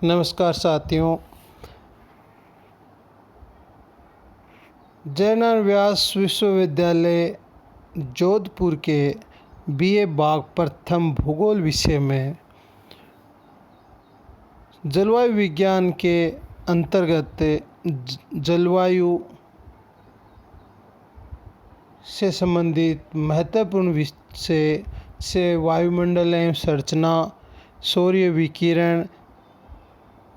नमस्कार साथियों। जयनारायण व्यास विश्वविद्यालय जोधपुर के बीए बाग प्रथम भूगोल विषय में जलवायु विज्ञान के अंतर्गत जलवायु से संबंधित महत्वपूर्ण विषय से वायुमंडल एवं संरचना, सौर्य विकिरण,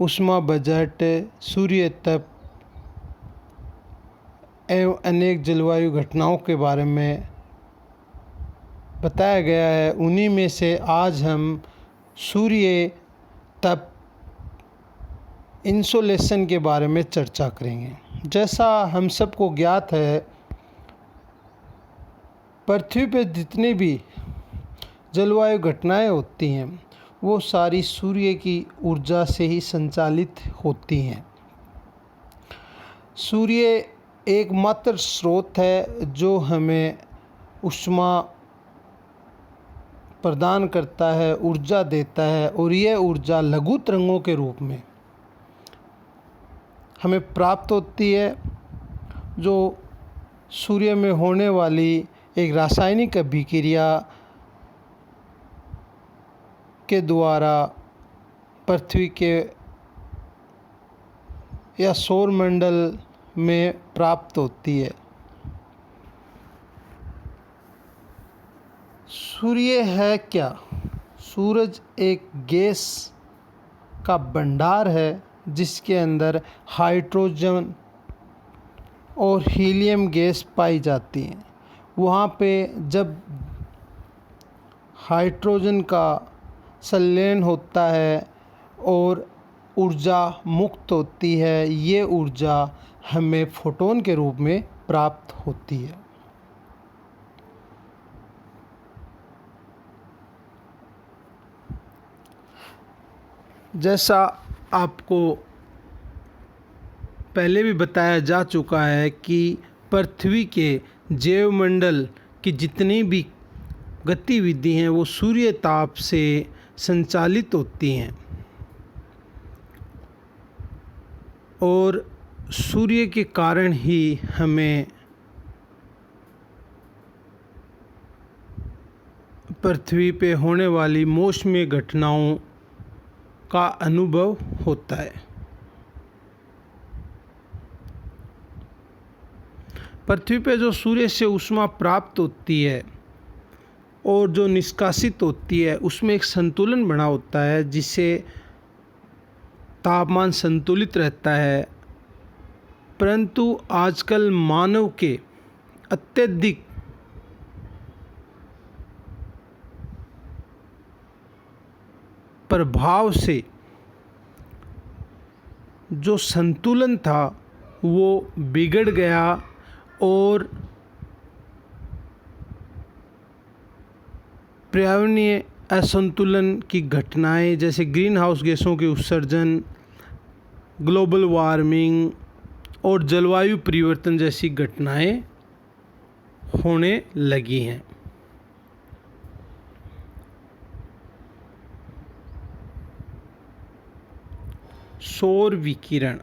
ऊष्मा बजट, सूर्य तप एवं अनेक जलवायु घटनाओं के बारे में बताया गया है। उन्हीं में से आज हम सूर्य तप इंसोलेशन के बारे में चर्चा करेंगे। जैसा हम सबको ज्ञात है, पृथ्वी पर जितनी भी जलवायु घटनाएं होती हैं वो सारी सूर्य की ऊर्जा से ही संचालित होती हैं। सूर्य एकमात्र स्रोत है जो हमें ऊष्मा प्रदान करता है, ऊर्जा देता है, और यह ऊर्जा लघु तरंगों के रूप में हमें प्राप्त होती है, जो सूर्य में होने वाली एक रासायनिक अभिक्रिया के द्वारा पृथ्वी के या सौरमंडल में प्राप्त होती है। सूर्य है क्या? सूरज एक गैस का भंडार है जिसके अंदर हाइड्रोजन और हीलियम गैस पाई जाती है। वहाँ पे जब हाइड्रोजन का संलयन होता है और ऊर्जा मुक्त होती है, ये ऊर्जा हमें फोटोन के रूप में प्राप्त होती है। जैसा आपको पहले भी बताया जा चुका है कि पृथ्वी के जैवमंडल की जितनी भी गतिविधि हैं वो सूर्य ताप से संचालित होती हैं, और सूर्य के कारण ही हमें पृथ्वी पे होने वाली मौसमी घटनाओं का अनुभव होता है। पृथ्वी पे जो सूर्य से ऊष्मा प्राप्त होती है और जो निष्कासित होती है उसमें एक संतुलन बना होता है, जिससे तापमान संतुलित रहता है। परंतु आजकल मानव के अत्यधिक प्रभाव से जो संतुलन था वो बिगड़ गया, और पर्यावरणीय असंतुलन की घटनाएं जैसे ग्रीन हाउस गैसों के उत्सर्जन, ग्लोबल वार्मिंग और जलवायु परिवर्तन जैसी घटनाएं होने लगी हैं। सौर विकिरण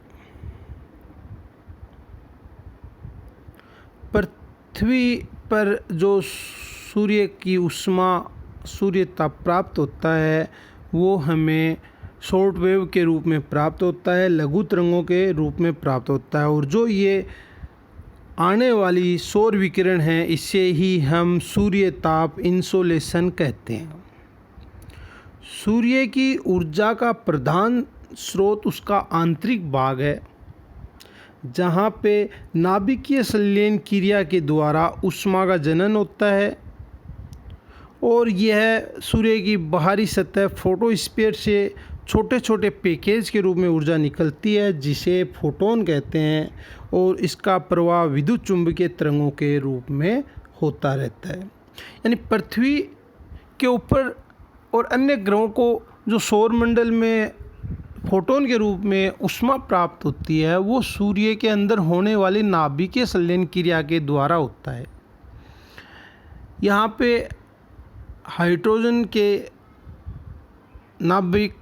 पृथ्वी पर जो सूर्य की ऊष्मा, सूर्य ताप प्राप्त होता है वो हमें शॉर्ट वेव के रूप में प्राप्त होता है, लघु तरंगों के रूप में प्राप्त होता है। और जो ये आने वाली सौर विकिरण है इसे ही हम सूर्य ताप इंसोलेशन कहते हैं। सूर्य की ऊर्जा का प्रधान स्रोत उसका आंतरिक भाग है, जहाँ पे नाभिकीय संलयन क्रिया के द्वारा ऊष्मा का जनन होता है, और यह सूर्य की बाहरी सतह फोटोस्फीयर से छोटे छोटे पैकेज के रूप में ऊर्जा निकलती है, जिसे फोटोन कहते हैं, और इसका प्रवाह विद्युत चुंबकीय तरंगों के रूप में होता रहता है। यानी पृथ्वी के ऊपर और अन्य ग्रहों को जो सौरमंडल में फोटोन के रूप में ऊष्मा प्राप्त होती है वो सूर्य के अंदर होने वाली नाभिकीय संलयन क्रिया के द्वारा होता है। यहाँ पे हाइड्रोजन के नाभिक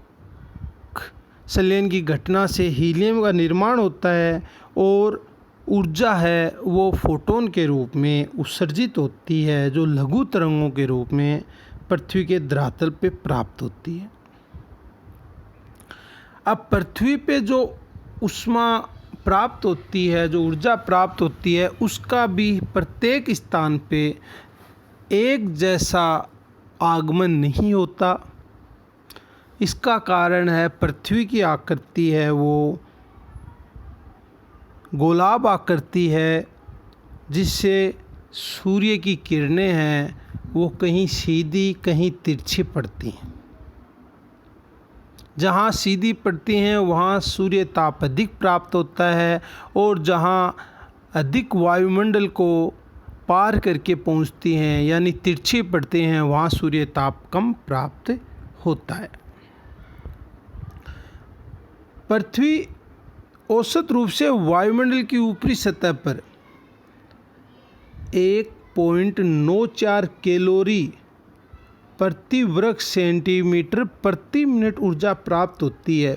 संलयन की घटना से हीलियम का निर्माण होता है और ऊर्जा है वो फोटोन के रूप में उत्सर्जित होती है, जो लघु तरंगों के रूप में पृथ्वी के धरातल पे प्राप्त होती है। अब पृथ्वी पे जो ऊष्मा प्राप्त होती है, जो ऊर्जा प्राप्त होती है, उसका भी प्रत्येक स्थान पे एक जैसा आगमन नहीं होता। इसका कारण है पृथ्वी की आकृति है वो गोलाब आकृति है, जिससे सूर्य की किरणें हैं वो कहीं सीधी कहीं तिरछी पड़ती हैं। जहाँ सीधी पड़ती हैं वहाँ सूर्य ताप अधिक प्राप्त होता है और जहाँ अधिक वायुमंडल को पार करके पहुँचती हैं यानी तिरछी पड़ते हैं वहाँ सूर्य ताप कम प्राप्त होता है। पृथ्वी औसत रूप से वायुमंडल की ऊपरी सतह पर 1.94 कैलोरी प्रति वर्ग सेंटीमीटर प्रति मिनट ऊर्जा प्राप्त होती है।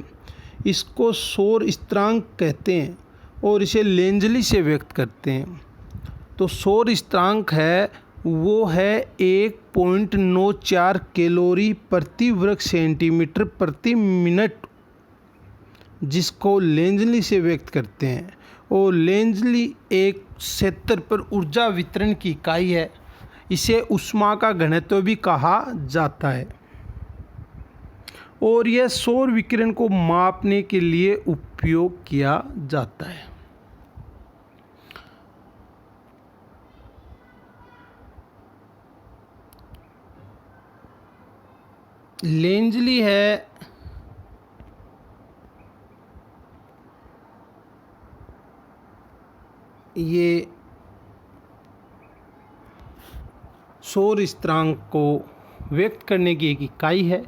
इसको सौर स्थिरांक कहते हैं और इसे लेंजली से व्यक्त करते हैं। तो सौर स्थिरांक है वो है 1.94 कैलोरी प्रति वर्ग सेंटीमीटर प्रति मिनट, जिसको लेंजली से व्यक्त करते हैं। और लेंजली एक क्षेत्र पर ऊर्जा वितरण की इकाई है। इसे ऊष्मा का घनत्व भी कहा जाता है और यह सौर विकिरण को मापने के लिए उपयोग किया जाता है। लेंजली है ये सौर स्थिरांक को व्यक्त करने की एक इकाई है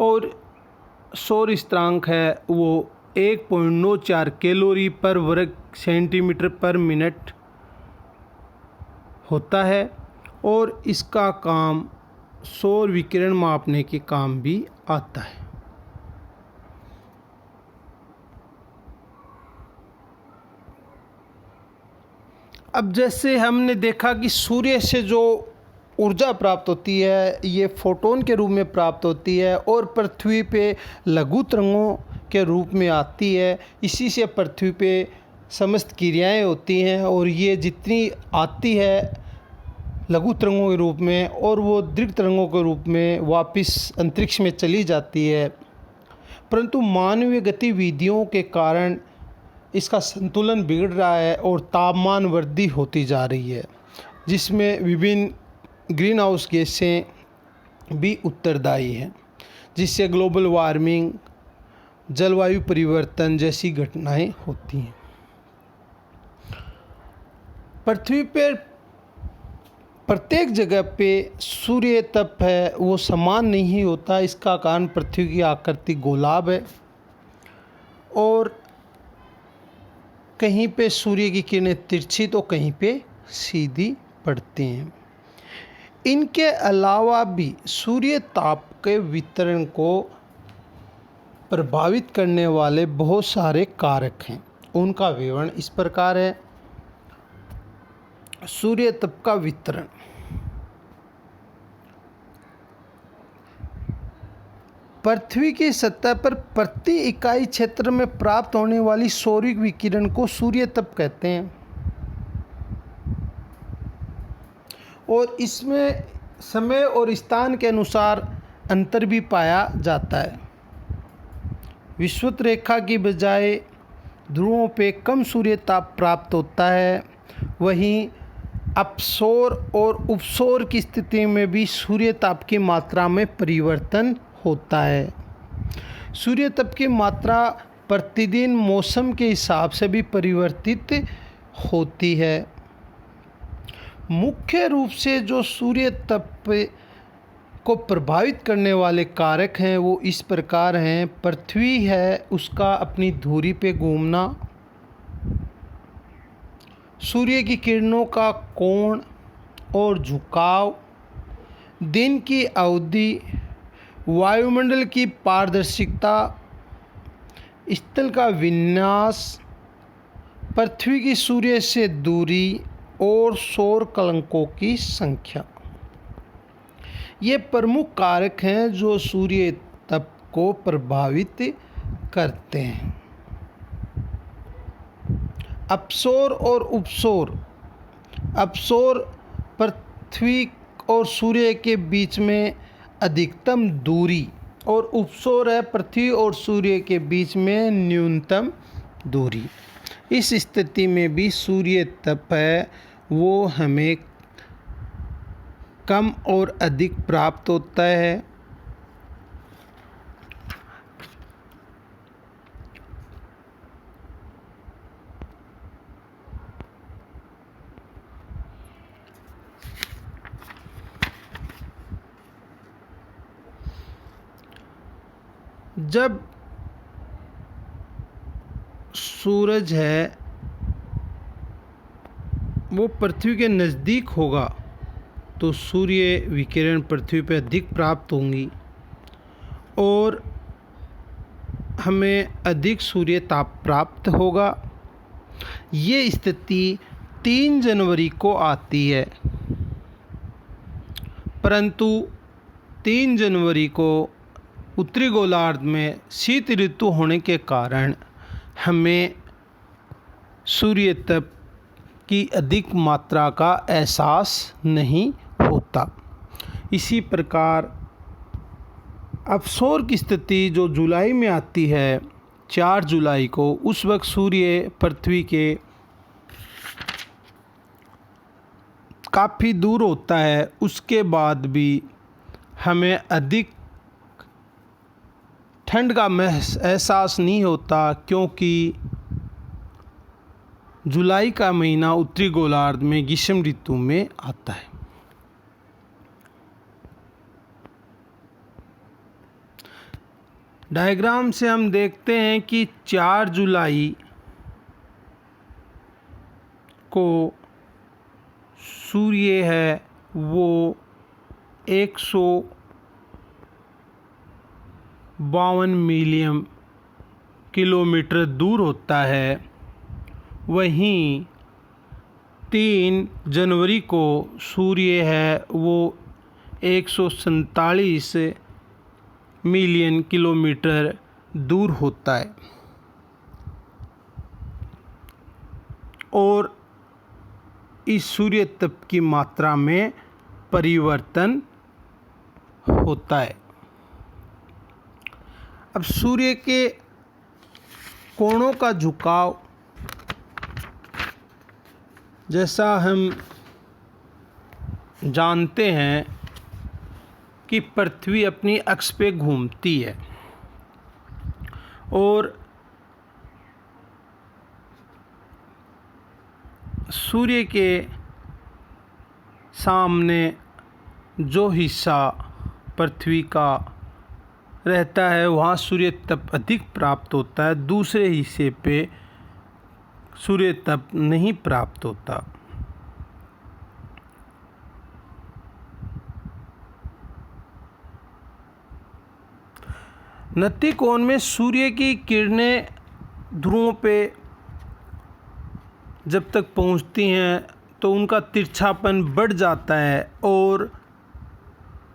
और सौर स्थिरांक है वो 1.94 कैलोरी पर वर्ग सेंटीमीटर पर मिनट होता है और इसका काम सौर विकिरण मापने के काम भी आता है। अब जैसे हमने देखा कि सूर्य से जो ऊर्जा प्राप्त होती है ये फोटोन के रूप में प्राप्त होती है और पृथ्वी पे लघु तरंगों के रूप में आती है। इसी से पृथ्वी पे समस्त क्रियाएं होती हैं और ये जितनी आती है लघु तरंगों के रूप में और वो दीर्घ तरंगों के रूप में वापस अंतरिक्ष में चली जाती है। परंतु मानवीय गतिविधियों के कारण इसका संतुलन बिगड़ रहा है और तापमान वृद्धि होती जा रही है, जिसमें विभिन्न ग्रीन हाउस गैसें भी उत्तरदायी हैं, जिससे ग्लोबल वार्मिंग, जलवायु परिवर्तन जैसी घटनाएं होती हैं। पृथ्वी पर प्रत्येक जगह पे सूर्य तप है वो समान नहीं होता। इसका कारण पृथ्वी की आकृति गोलाब है और कहीं पे सूर्य की किरणें तिरछी तो कहीं पे सीधी पड़ती हैं। इनके अलावा भी सूर्य ताप के वितरण को प्रभावित करने वाले बहुत सारे कारक हैं। उनका विवरण इस प्रकार है। सूर्य तप का वितरण पृथ्वी की सतह पर प्रति इकाई क्षेत्र में प्राप्त होने वाली सौरिक विकिरण को सूर्य तप कहते हैं और इसमें समय और स्थान के अनुसार अंतर भी पाया जाता है। विषुवत रेखा की बजाय ध्रुवों पे कम सूर्य ताप प्राप्त होता है। वहीं अपसौर और उपसौर की स्थिति में भी सूर्य ताप की मात्रा में परिवर्तन होता है। सूर्य ताप की मात्रा प्रतिदिन मौसम के हिसाब से भी परिवर्तित होती है। मुख्य रूप से जो सूर्य ताप को प्रभावित करने वाले कारक हैं वो इस प्रकार हैं। पृथ्वी है उसका अपनी धुरी पे घूमना, सूर्य की किरणों का कोण और झुकाव, दिन की अवधि, वायुमंडल की पारदर्शिता, स्थल का विन्यास, पृथ्वी की सूर्य से दूरी और सौर कलंकों की संख्या, ये प्रमुख कारक हैं जो सूर्य तप को प्रभावित करते हैं। अपसौर और उपसौर। अपसौर पृथ्वी और सूर्य के बीच में अधिकतम दूरी और उपसौर है पृथ्वी और सूर्य के बीच में न्यूनतम दूरी। इस स्थिति में भी सूर्य तप है वो हमें कम और अधिक प्राप्त होता है। जब सूरज है वो पृथ्वी के नज़दीक होगा तो सूर्य विकिरण पृथ्वी पर अधिक प्राप्त होंगी और हमें अधिक सूर्य ताप प्राप्त होगा। ये स्थिति 3 जनवरी को आती है, परंतु 3 जनवरी को उत्तरी गोलार्ध में शीत ऋतु होने के कारण हमें सूर्य तप की अधिक मात्रा का एहसास नहीं होता। इसी प्रकार अपसौर की स्थिति जो जुलाई में आती है 4 जुलाई को, उस वक्त सूर्य पृथ्वी के काफ़ी दूर होता है, उसके बाद भी हमें अधिक ठंड का एहसास नहीं होता, क्योंकि जुलाई का महीना उत्तरी गोलार्ध में ग्रीष्म ऋतु में आता है। डायग्राम से हम देखते हैं कि 4 जुलाई को सूर्य है वो 152 मिलियन किलोमीटर दूर होता है। वहीं 3 जनवरी को सूर्य है वो 147 मिलियन किलोमीटर दूर होता है और इस सूर्य तप की मात्रा में परिवर्तन होता है। अब सूर्य के कोणों का झुकाव, जैसा हम जानते हैं कि पृथ्वी अपनी अक्ष पे घूमती है और सूर्य के सामने जो हिस्सा पृथ्वी का रहता है वहाँ सूर्य तप अधिक प्राप्त होता है, दूसरे हिस्से पे सूर्य तप नहीं प्राप्त होता। नत्ती कोण में सूर्य की किरणें ध्रुवों पे जब तक पहुंचती हैं तो उनका तिरछापन बढ़ जाता है और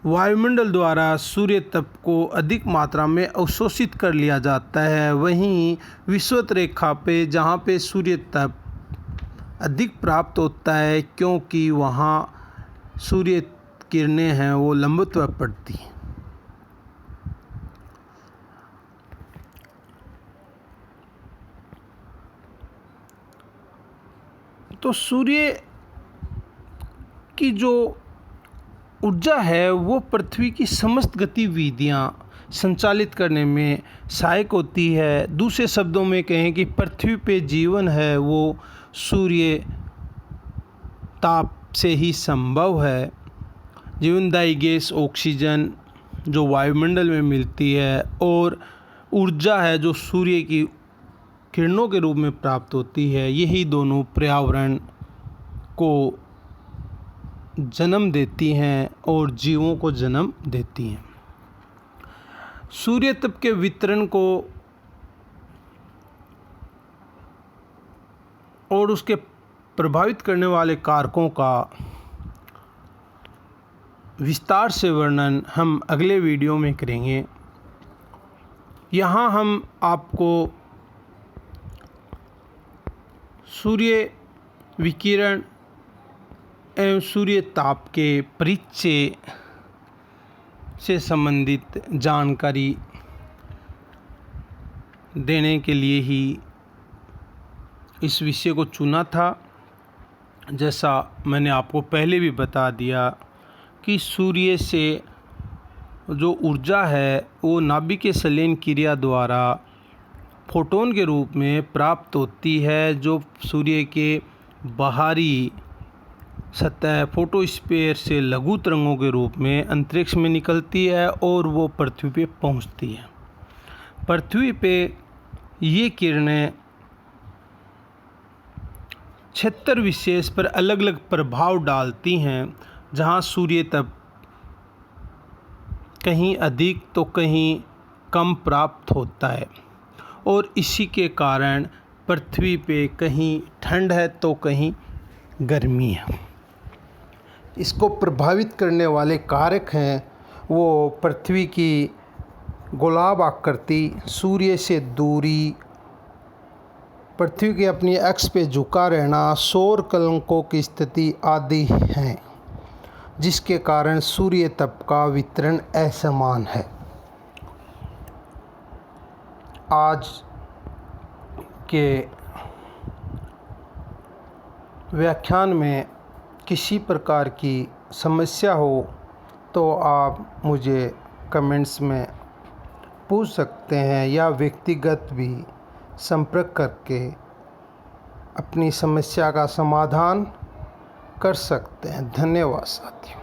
वायुमंडल द्वारा सूर्य तप को अधिक मात्रा में अवशोषित कर लिया जाता है। वहीं विषुवत रेखा पे जहाँ पे सूर्य तप अधिक प्राप्त होता है, क्योंकि वहाँ सूर्य किरणें हैं वो लंबवत पड़ती हैं। तो सूर्य की जो ऊर्जा है वो पृथ्वी की समस्त गतिविधियाँ संचालित करने में सहायक होती है। दूसरे शब्दों में कहें कि पृथ्वी पे जीवन है वो सूर्य ताप से ही संभव है। जीवनदायी गैस ऑक्सीजन जो वायुमंडल में मिलती है और ऊर्जा है जो सूर्य की किरणों के रूप में प्राप्त होती है, यही दोनों पर्यावरण को जन्म देती हैं और जीवों को जन्म देती हैं। सूर्य तप के वितरण को और उसके प्रभावित करने वाले कारकों का विस्तार से वर्णन हम अगले वीडियो में करेंगे। यहाँ हम आपको सूर्य विकिरण एवं सूर्य ताप के परिचय से संबंधित जानकारी देने के लिए ही इस विषय को चुना था। जैसा मैंने आपको पहले भी बता दिया कि सूर्य से जो ऊर्जा है वो नाभिकीय संलयन क्रिया द्वारा फोटोन के रूप में प्राप्त होती है, जो सूर्य के बाहरी सतह फोटोस्फीयर से लघु तरंगों के रूप में अंतरिक्ष में निकलती है और वो पृथ्वी पे पहुंचती है। पृथ्वी पे ये किरणें क्षेत्र विशेष पर अलग अलग प्रभाव डालती हैं, जहां सूर्य तप कहीं अधिक तो कहीं कम प्राप्त होता है और इसी के कारण पृथ्वी पे कहीं ठंड है तो कहीं गर्मी है। इसको प्रभावित करने वाले कारक हैं वो पृथ्वी की गोलाभ आकृति, सूर्य से दूरी, पृथ्वी के अपनी अक्ष पे झुका रहना, सौर कलंकों की स्थिति आदि हैं, जिसके कारण सूर्य तप का वितरण असमान है। आज के व्याख्यान में किसी प्रकार की समस्या हो तो आप मुझे कमेंट्स में पूछ सकते हैं या व्यक्तिगत भी संपर्क करके अपनी समस्या का समाधान कर सकते हैं। धन्यवाद साथियों।